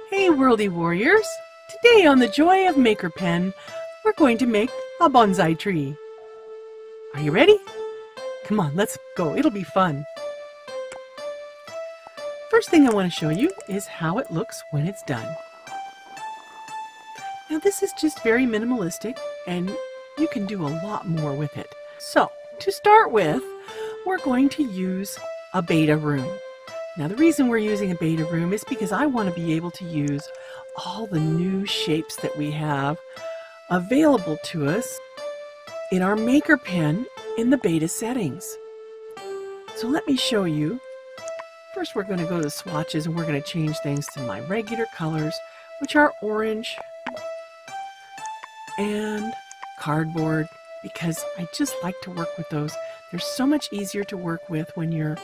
Hey Worldy Warriors! Today on the Joy of Makerpen, we're going to make a bonsai tree. Are you ready? Come on, let's go. It'll be fun. First thing I want to show you is how it looks when it's done. Now this is just very minimalistic and you can do a lot more with it. So to start with, we're going to use a beta room. Now the reason we're using a beta room is because I want to be able to use all the new shapes that we have available to us in our Makerpen in the beta settings. So let me show you. First we're going to go to the swatches and we're going to change things to my regular colors, which are orange and cardboard, because I just like to work with those. They're so much easier to work with when you're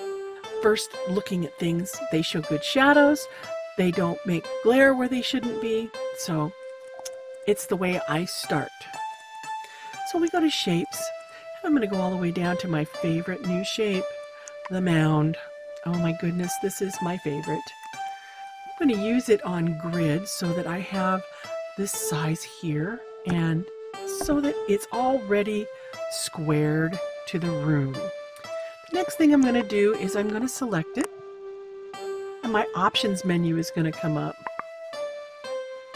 first looking at things. They show good shadows, they don't make glare where they shouldn't be, so it's the way I start. So we go to shapes. I'm going to go all the way down to my favorite new shape, the mound. Oh my goodness, this is my favorite. I'm going to use it on grid so that I have this size here and so that it's already squared to the room. Next thing I'm going to do is I'm going to select it and my options menu is going to come up.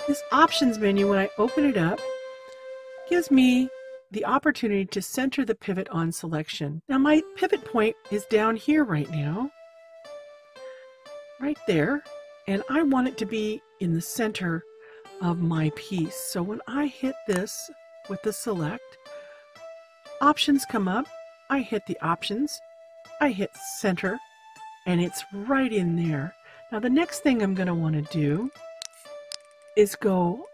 This options menu, when I open it up, gives me the opportunity to center the pivot on selection. Now my pivot point is down here right now, right there, and I want it to be in the center of my piece. So when I hit this with the select, options come up, I hit the options, I hit center, and it's right in there. Now the next thing I'm going to want to do is go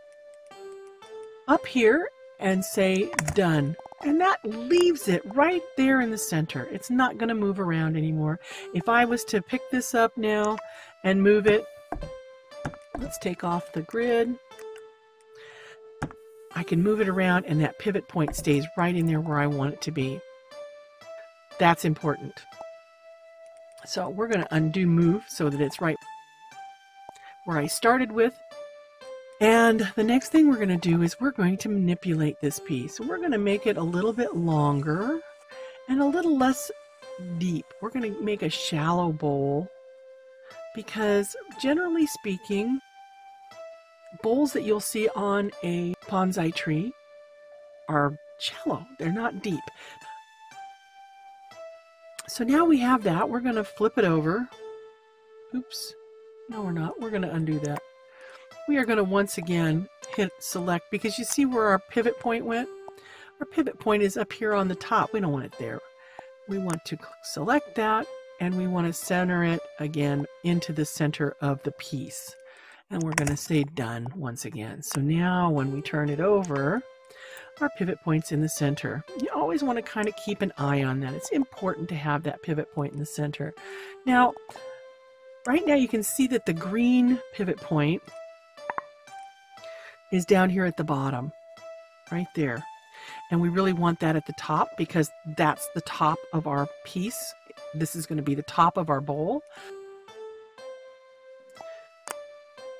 up here and say done. And that leaves it right there in the center. It's not going to move around anymore. If I was to pick this up now and move it, let's take off the grid. I can move it around and that pivot point stays right in there where I want it to be. That's important. So we're going to undo move so that it's right where I started with. And the next thing we're going to do is we're going to manipulate this piece. We're going to make it a little bit longer and a little less deep. We're going to make a shallow bowl because generally speaking, bowls that you'll see on a bonsai tree are shallow. They're not deep. So now we have that. We're going to flip it over. Oops. No, we're not. We're going to undo that. We are going to once again hit select because you see where our pivot point went? Our pivot point is up here on the top. We don't want it there. We want to select that and we want to center it again into the center of the piece. And we're going to say done once again. So now when we turn it over, our pivot point's in the center. You always want to kind of keep an eye on that. It's important to have that pivot point in the center. Now, right now you can see that the green pivot point is down here at the bottom, right there. And we really want that at the top because that's the top of our piece. This is going to be the top of our bowl.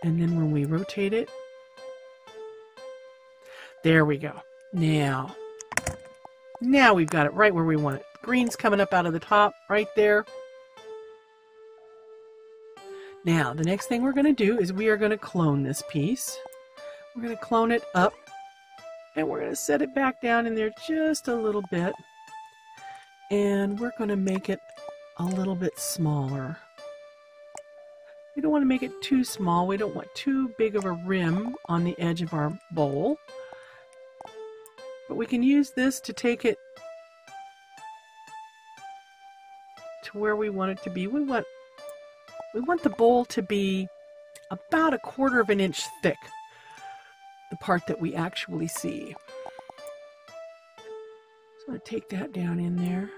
And then when we rotate it, there we go. Now we've got it right where we want it. Green's coming up out of the top right there. Now, the next thing we're going to do is we are going to clone this piece. We're going to clone it up and we're going to set it back down in there just a little bit. And we're going to make it a little bit smaller. We don't want to make it too small. We don't want too big of a rim on the edge of our bowl. But we can use this to take it to where we want it to be. We want the bowl to be about 1/4 of an inch thick, the part that we actually see. So I take that down in there,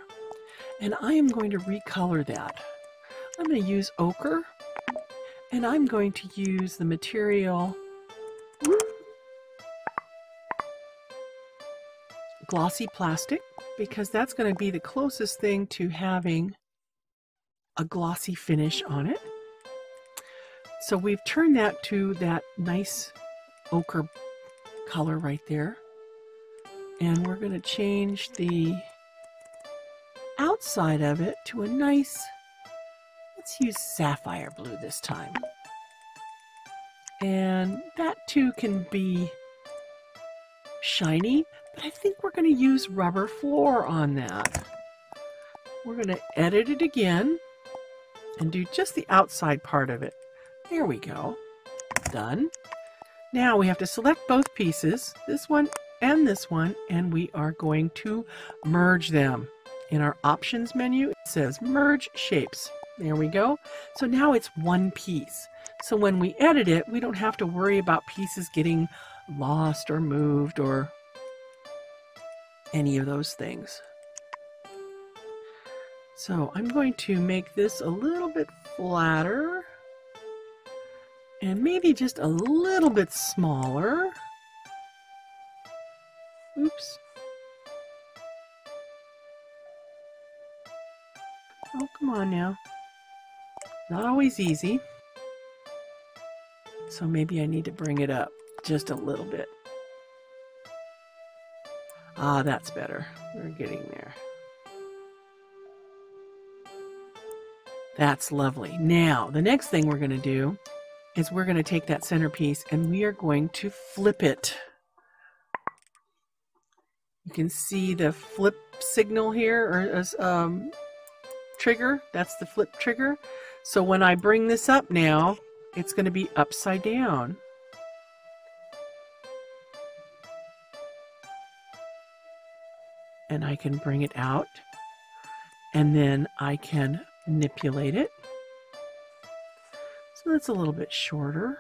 and I am going to recolor that. I'm going to use ochre, and I'm going to use the material glossy plastic because that's going to be the closest thing to having a glossy finish on it. So we've turned that to that nice ochre color right there. And we're going to change the outside of it to a nice, let's use sapphire blue this time. And that too can be shiny, but I think we're going to use rubber floor on that. We're going to edit it again and do just the outside part of it. There we go. Done. Now we have to select both pieces, this one, and we are going to merge them. In our options menu, it says merge shapes. There we go. So now it's one piece. So when we edit it, we don't have to worry about pieces getting lost or moved or any of those things. So I'm going to make this a little bit flatter and maybe just a little bit smaller. Oops. Oh, come on now. Not always easy. So maybe I need to bring it up just a little bit. Ah, that's better. We're getting there. That's lovely. Now, the next thing we're going to do is we're going to take that centerpiece and we are going to flip it. You can see the flip signal here, or trigger. That's the flip trigger. So when I bring this up now, it's going to be upside down. And I can bring it out, and then I can manipulate it. So that's a little bit shorter.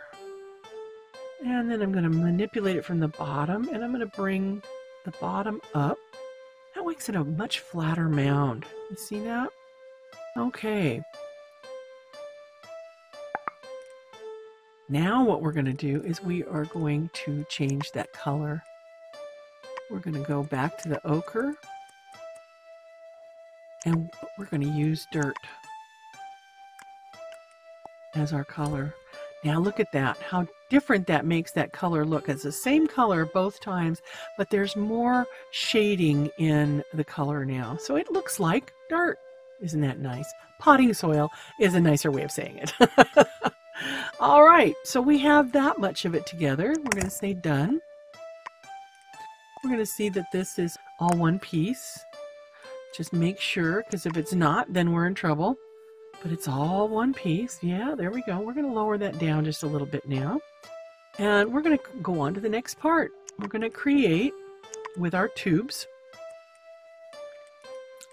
And then I'm going to manipulate it from the bottom, and I'm going to bring the bottom up. That makes it a much flatter mound. You see that? Okay. Now what we're going to do is we are going to change that color. We're going to go back to the ochre, and we're going to use dirt as our color. Now look at that, how different that makes that color look. It's the same color both times, but there's more shading in the color now. So it looks like dirt. Isn't that nice? Potting soil is a nicer way of saying it. All right, so we have that much of it together. We're going to say done. We're going to see that this is all one piece. Just make sure, because if it's not, then we're in trouble. But it's all one piece. Yeah, there we go. We're going to lower that down just a little bit now. And we're going to go on to the next part. We're going to create with our tubes.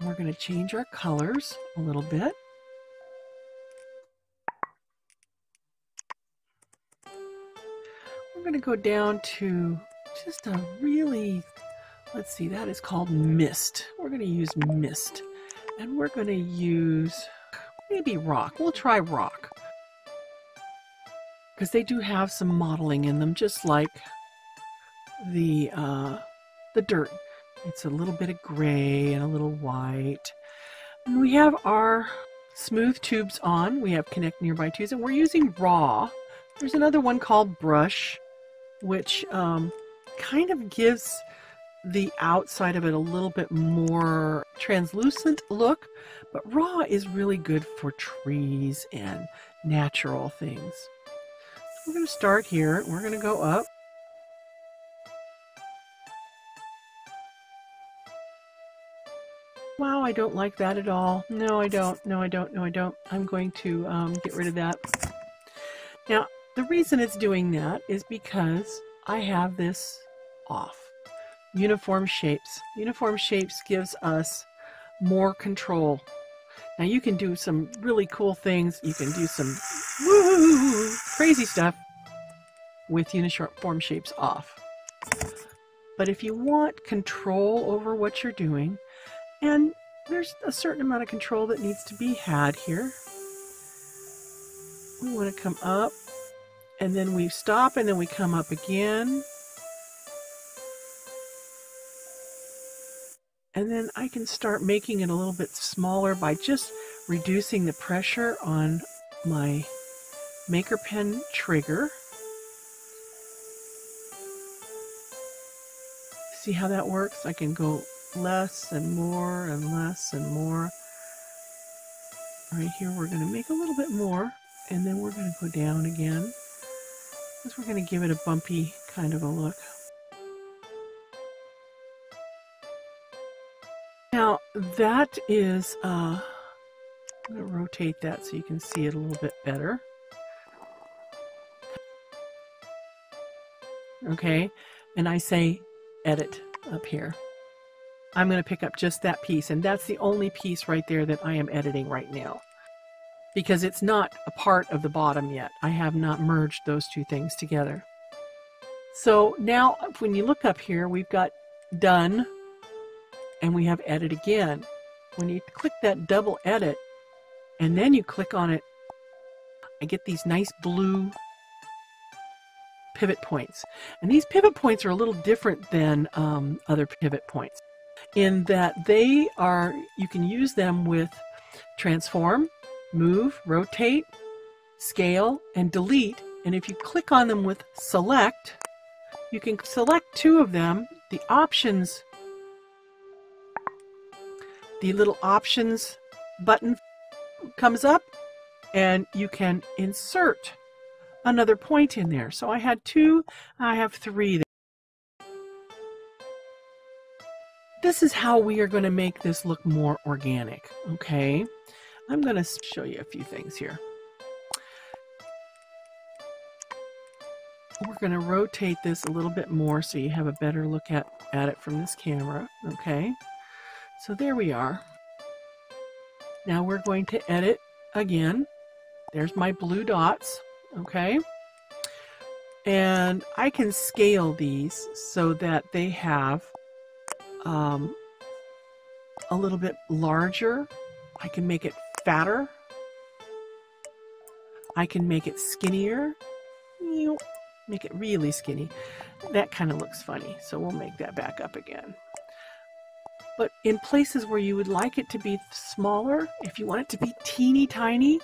We're going to change our colors a little bit. We're going to go down to just a really, let's see, that is called mist. We're going to use mist. And we're going to use maybe rock. We'll try rock. Because they do have some modeling in them, just like the dirt. It's a little bit of gray and a little white. And we have our smooth tubes on. We have connect nearby tubes, and we're using raw. There's another one called brush, which kind of gives the outside of it a little bit more translucent look, but raw is really good for trees and natural things. We're going to start here. We're going to go up. Wow, I don't like that at all. No, I don't. No, I don't. No, I don't. I'm going to get rid of that. Now, the reason it's doing that is because I have this off. Uniform shapes. Uniform shapes gives us more control. Now you can do some really cool things. You can do some woo, crazy stuff with uniform shapes off. But if you want control over what you're doing, and there's a certain amount of control that needs to be had here. We want to come up, and then we stop, and then we come up again. And then I can start making it a little bit smaller by just reducing the pressure on my Makerpen trigger. See how that works? I can go less and more and less and more. Right here we're going to make a little bit more, and then we're going to go down again, because we're going to give it a bumpy kind of a look. Now that is, I'm going to rotate that so you can see it a little bit better. Okay, and I say edit up here. I'm going to pick up just that piece, and that's the only piece right there that I am editing right now, because it's not a part of the bottom yet. I have not merged those two things together. So now when you look up here, we've got done, and we have edit again. When you click that double edit, and then you click on it, I get these nice blue pivot points. And these pivot points are a little different than other pivot points, in that they are, you can use them with transform, move, rotate, scale, and delete. And if you click on them with select, you can select two of them. The options, the little options button comes up, and you can insert another point in there. So I had two, I have three there. This is how we are going to make this look more organic. Okay, I'm going to show you a few things here. We're going to rotate this a little bit more so you have a better look at it from this camera. Okay, so there we are. Now we're going to edit again. There's my blue dots. Okay, and I can scale these so that they have a little bit larger. I can make it fatter. I can make it skinnier. Make it really skinny. That kind of looks funny, so we'll make that back up again. But in places where you would like it to be smaller, if you want it to be teeny tiny,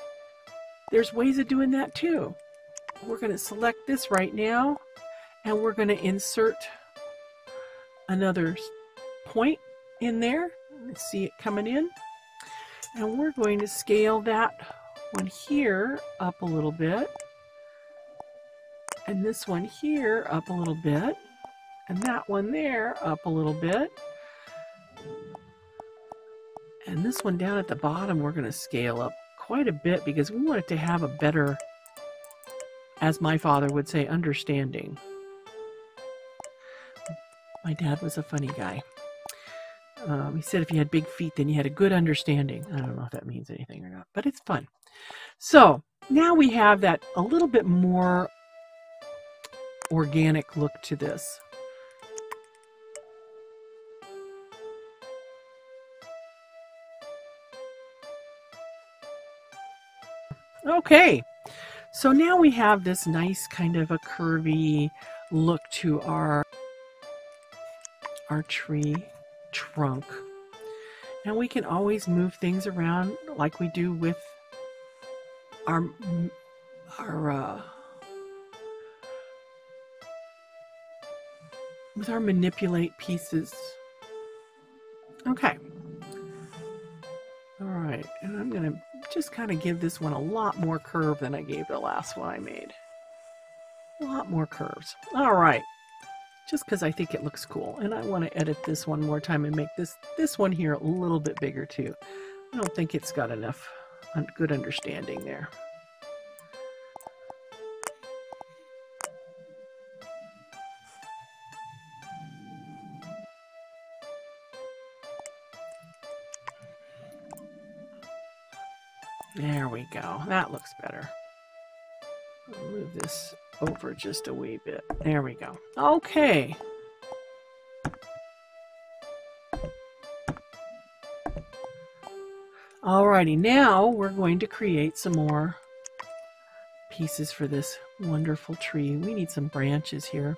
there's ways of doing that too. We're going to select this right now, and we're going to insert another point in there. Let's see it coming in. And we're going to scale that one here up a little bit, and this one here up a little bit, and that one there up a little bit. And this one down at the bottom we're going to scale up quite a bit, because we want it to have a better, as my father would say, understanding. My dad was a funny guy. He said if you had big feet, then you had a good understanding. I don't know if that means anything or not, but it's fun. So now we have that a little bit more organic look to this. Okay, so now we have this nice kind of a curvy look to our tree trunk. And we can always move things around like we do with our manipulate pieces. Okay. All right, and I'm going to just kind of give this one a lot more curve than I gave the last one I made. A lot more curves. All right, just because I think it looks cool, and I want to edit this one more time and make this one here a little bit bigger too. I don't think it's got enough good understanding there. There we go. That looks better. I'll move this over just a wee bit. There we go. Okay. Alrighty, now we're going to create some more pieces for this wonderful tree. We need some branches here.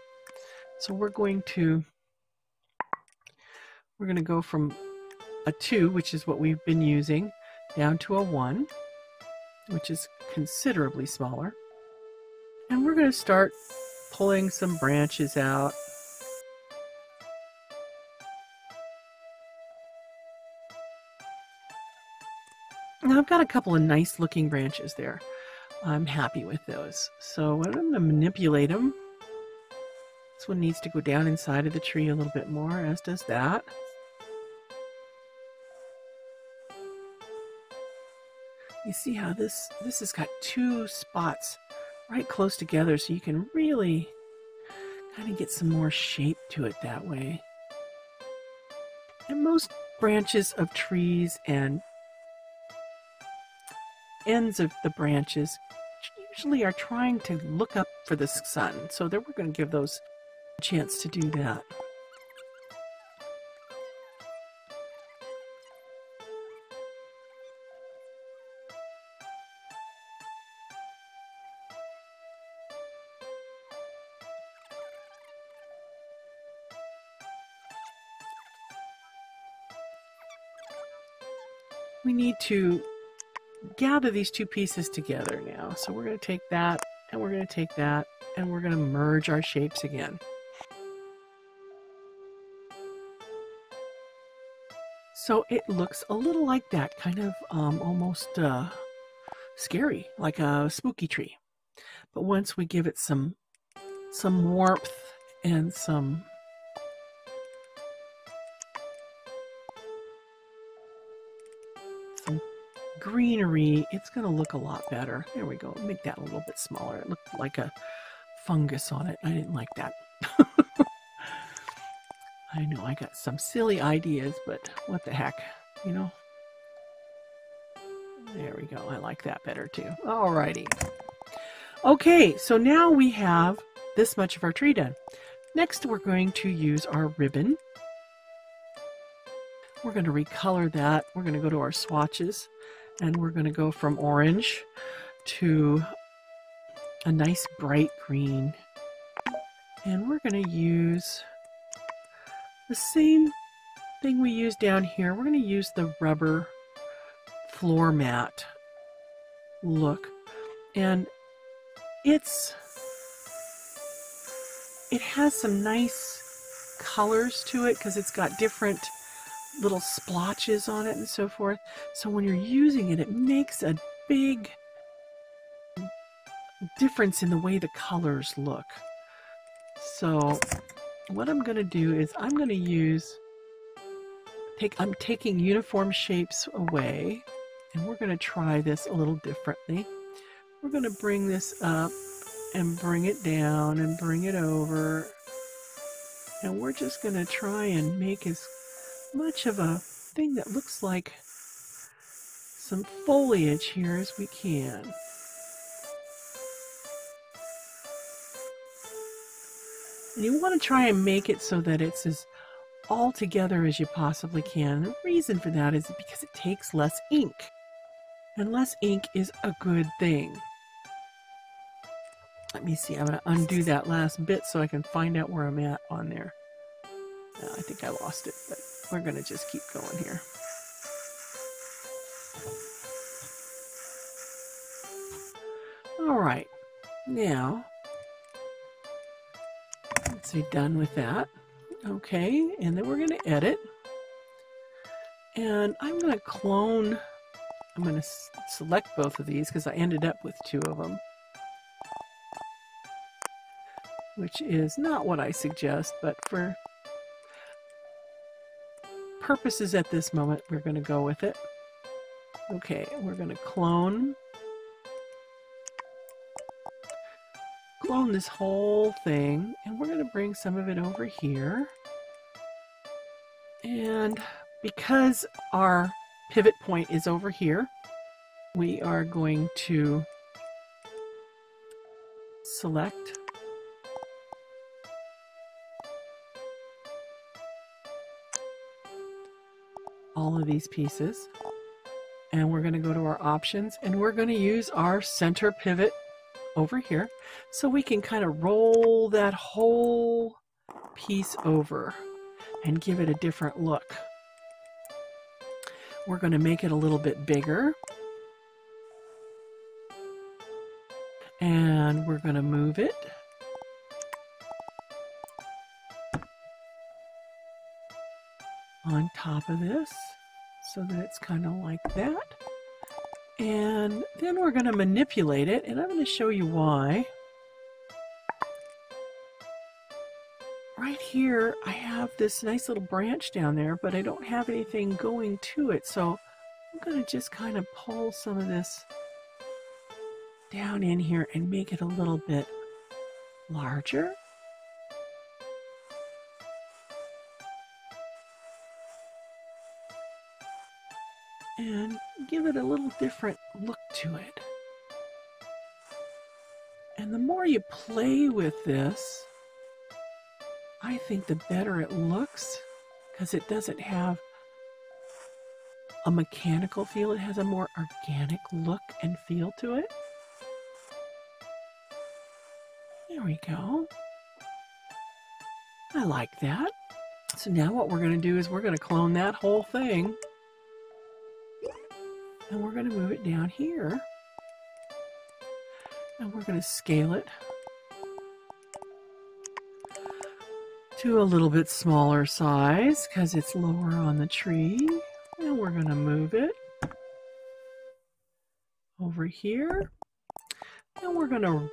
So we're going to go from a 2, which is what we've been using, down to a 1, which is considerably smaller. And we're going to start pulling some branches out. Now I've got a couple of nice looking branches there. I'm happy with those. So I'm going to manipulate them. This one needs to go down inside of the tree a little bit more, as does that. You see how this has got two spots right close together, so you can really kind of get some more shape to it that way. And most branches of trees and ends of the branches usually are trying to look up for the sun, so that we're going to give those a chance to do that. We need to gather these two pieces together now. So we're going to take that, and we're going to take that, and we're going to merge our shapes again. So it looks a little like that, kind of almost scary, like a spooky tree. But once we give it some warmth and some greenery, it's going to look a lot better. There we go. Make that a little bit smaller. It looked like a fungus on it. I didn't like that. I know I got some silly ideas, but what the heck, you know? There we go. I like that better too. Alrighty. Okay, so now we have this much of our tree done. Next, we're going to use our ribbon. We're going to recolor that. We're going to go to our swatches, and we're going to go from orange to a nice bright green. And we're going to use the same thing we used down here. We're going to use the rubber floor mat look. And it has some nice colors to it because it's got different little splotches on it and so forth. So when you're using it, it makes a big difference in the way the colors look. So what I'm going to do is I'm going to use, I'm taking uniform shapes away, and we're going to try this a little differently. We're going to bring this up and bring it down and bring it over, and we're just going to try and make as much of a thing that looks like some foliage here as we can. And you want to try and make it so that it's as all together as you possibly can. The reason for that is because it takes less ink, and less ink is a good thing. Let me see, I'm going to undo that last bit so I can find out where I'm at on there. I think I lost it, but we're going to just keep going here. All right, now let's be done with that. Okay, and then we're going to edit. And I'm going to clone, I'm going to select both of these because I ended up with two of them, which is not what I suggest, but for purposes at this moment, we're going to go with it. Okay, we're going to clone this whole thing, and we're going to bring some of it over here. And because our pivot point is over here, we are going to select all of these pieces, and we're going to go to our options, and we're going to use our center pivot over here so we can kind of roll that whole piece over and give it a different look. We're going to make it a little bit bigger, And we're going to move it on top of this so that it's kind of like that. And then we're going to manipulate it, and I'm going to show you why. Right here, I have this nice little branch down there, but I don't have anything going to it. So I'm going to just kind of pull some of this down in here and make it a little bit larger. And give it a little different look to it. And the more you play with this, I think the better it looks, because it doesn't have a mechanical feel. It has a more organic look and feel to it. There we go. I like that. So now what we're going to do is we're going to clone that whole thing. And we're going to move it down here. And we're going to scale it to a little bit smaller size because it's lower on the tree. And we're going to move it over here. And we're going to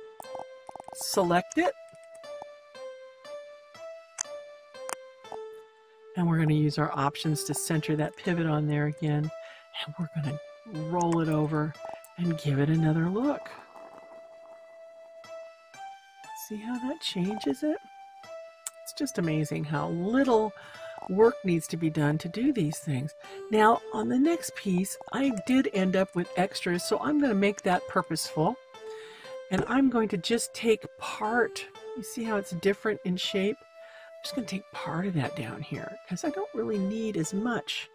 select it. And we're going to use our options to center that pivot on there again. And we're going to roll it over and give it another look. See how that changes it? It's just amazing how little work needs to be done to do these things. Now on the next piece, I did end up with extras, so I'm going to make that purposeful. And I'm going to just take part. You see how it's different in shape? I'm just going to take part of that down here because I don't really need as much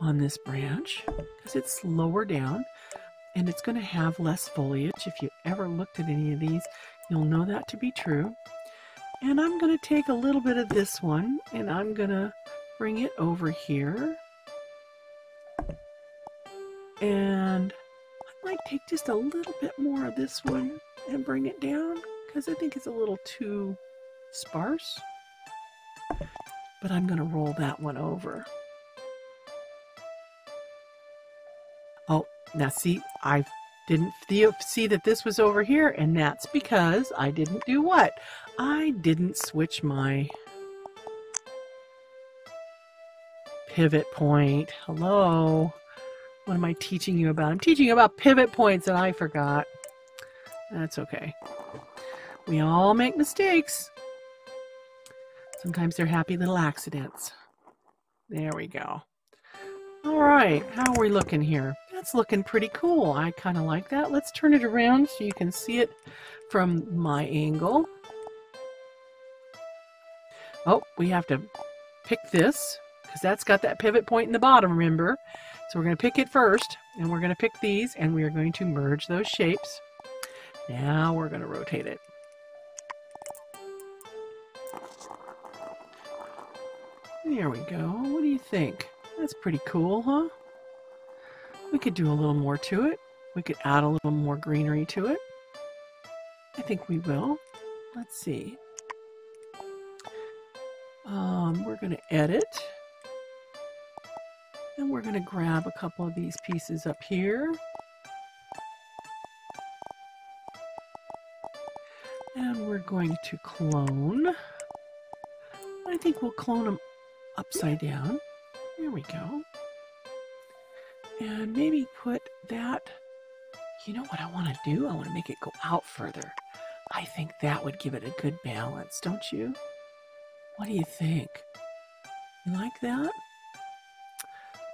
on this branch because it's lower down and it's going to have less foliage. If you ever looked at any of these, you'll know that to be true. And I'm going to take a little bit of this one and I'm going to bring it over here. And I might take just a little bit more of this one and bring it down because I think it's a little too sparse. But I'm going to roll that one over. Oh, now see, I didn't see that this was over here, and that's because I didn't do what? I didn't switch my pivot point. Hello? What am I teaching you about? I'm teaching you about pivot points, and I forgot. That's okay. We all make mistakes. Sometimes they're happy little accidents. There we go. All right, how are we looking here? That's looking pretty cool. I kind of like that. Let's turn it around so you can see it from my angle. Oh, we have to pick this because that's got that pivot point in the bottom, remember? So we're going to pick it first, and we're going to pick these, and we are going to merge those shapes. Now we're going to rotate it. There we go. What do you think? That's pretty cool, huh? We could do a little more to it. We could add a little more greenery to it. I think we will. Let's see. We're going to edit. And we're going to grab a couple of these pieces up here. And we're going to clone. I think we'll clone them upside down. There we go. And maybe put that, you know what I want to do? I want to make it go out further. I think that would give it a good balance, don't you? What do you think? You like that?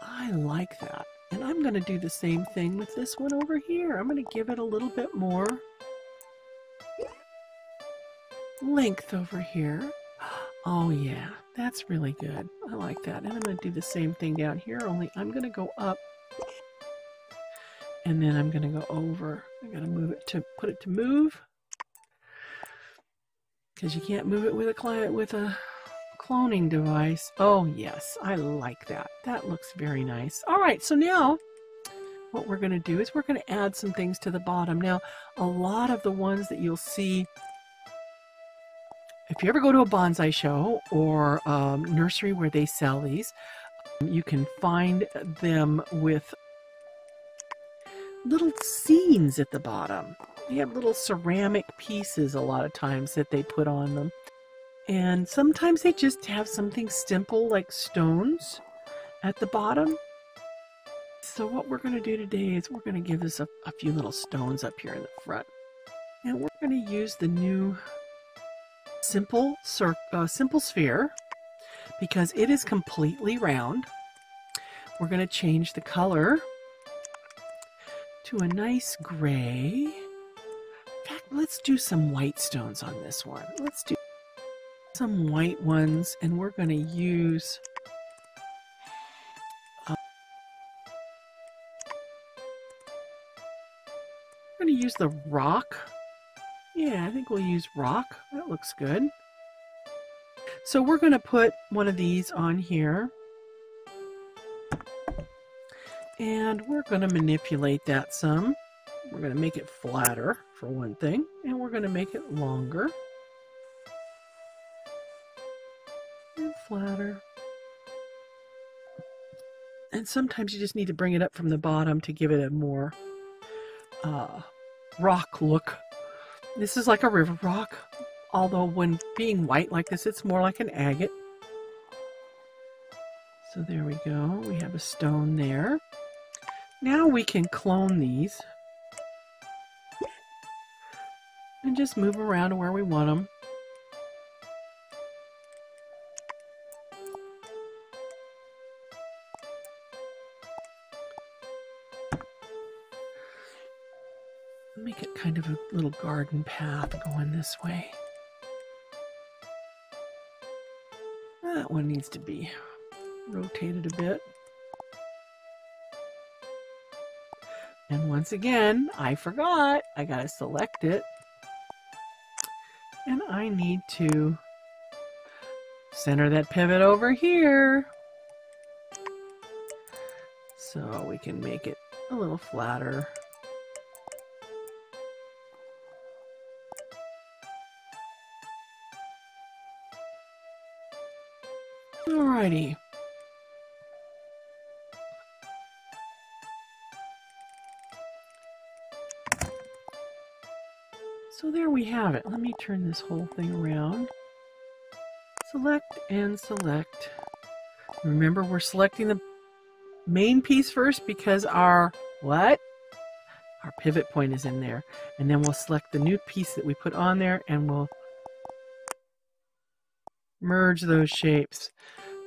I like that. And I'm going to do the same thing with this one over here. I'm going to give it a little bit more length over here. Oh yeah, that's really good. I like that. And I'm going to do the same thing down here, only I'm going to go up and then I'm going to go over. I got to move it to put it to move because you can't move it with a cloning device. Oh yes, I like that. That looks very nice. All right, so now what we're going to do is we're going to add some things to the bottom. Now, a lot of the ones that you'll see, if you ever go to a bonsai show or a nursery where they sell these, you can find them with little scenes at the bottom. They have little ceramic pieces a lot of times that they put on them. And sometimes they just have something simple like stones at the bottom. So what we're going to do today is we're going to give this a few little stones up here in the front. And we're going to use the new simple sphere because it is completely round. We're going to change the color to a nice gray. In fact, let's do some white stones on this one. Let's do some white ones, and we're going to use the rock. Yeah, I think we'll use rock. That looks good. So we're going to put one of these on here. And we're going to manipulate that some. We're going to make it flatter for one thing. And we're going to make it longer. And flatter. And sometimes you just need to bring it up from the bottom to give it a more rock look. This is like a river rock, although when being white like this, it's more like an agate. So there we go. We have a stone there. Now we can clone these and just move them around to where we want them. Make it kind of a little garden path going this way. That one needs to be rotated a bit. And once again, I forgot. I gotta select it. And I need to center that pivot over here. So we can make it a little flatter. Alrighty. So there we have it. Let me turn this whole thing around. Select and select. Remember, we're selecting the main piece first because our what? Our pivot point is in there. And then we'll select the new piece that we put on there and we'll merge those shapes.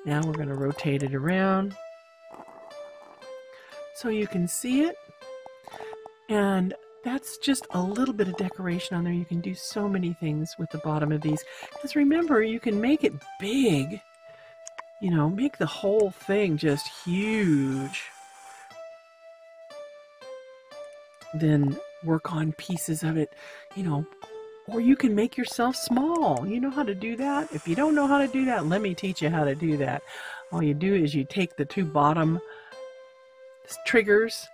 Now we're going to rotate it around so you can see it. And that's just a little bit of decoration on there. You can do so many things with the bottom of these. Because remember, you can make it big. You know, make the whole thing just huge. Then work on pieces of it, you know. Or you can make yourself small. You know how to do that? If you don't know how to do that, let me teach you how to do that. All you do is you take the two bottom triggers,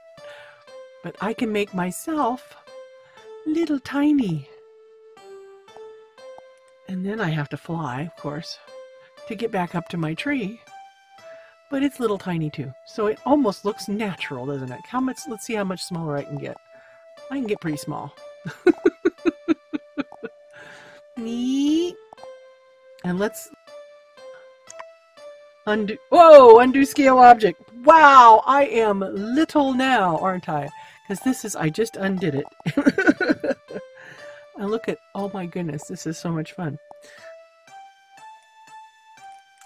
but I can make myself little tiny. And then I have to fly, of course, to get back up to my tree. But it's little tiny too. So it almost looks natural, doesn't it? How much? Let's see how much smaller I can get. I can get pretty small. Neat. And let's undo. Whoa, undo scale object. Wow, I am little now, aren't I? Because this is, I just undid it. And look at, oh my goodness, this is so much fun.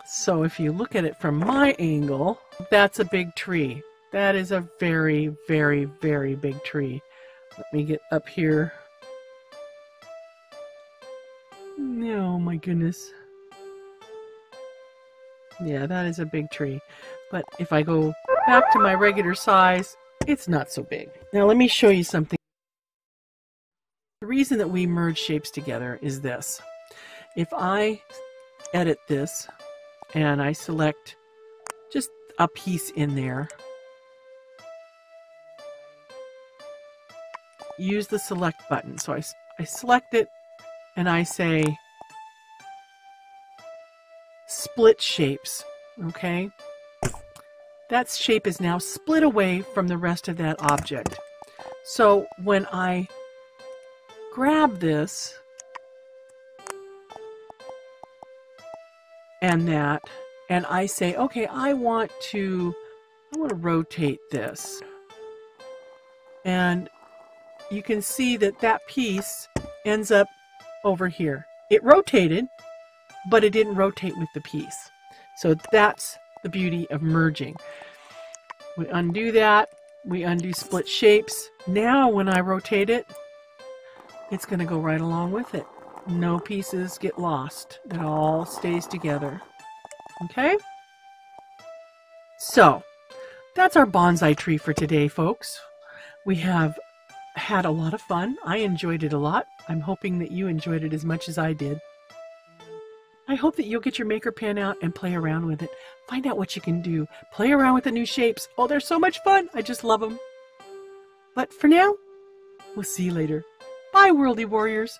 So if you look at it from my angle, that's a big tree. That is a very, very, very big tree. Let me get up here. Oh my goodness. Yeah, that is a big tree. But if I go back to my regular size, it's not so big. Now let me show you something. The reason that we merge shapes together is this. If I edit this and I select just a piece in there, use the select button. So I select it and I say split shapes, okay? That shape is now split away from the rest of that object. So when I grab this and that, and I say, okay, I want to rotate this. And you can see that that piece ends up over here. It rotated, but it didn't rotate with the piece. So that's the beauty of merging. We undo that. We undo split shapes. Now when I rotate it, it's going to go right along with it. No pieces get lost. It all stays together. Okay? So, that's our bonsai tree for today, folks. We have had a lot of fun. I enjoyed it a lot. I'm hoping that you enjoyed it as much as I did. I hope that you'll get your maker pen out and play around with it. Find out what you can do. Play around with the new shapes. Oh, they're so much fun. I just love them. But for now, we'll see you later. Bye, Worldy Warriors.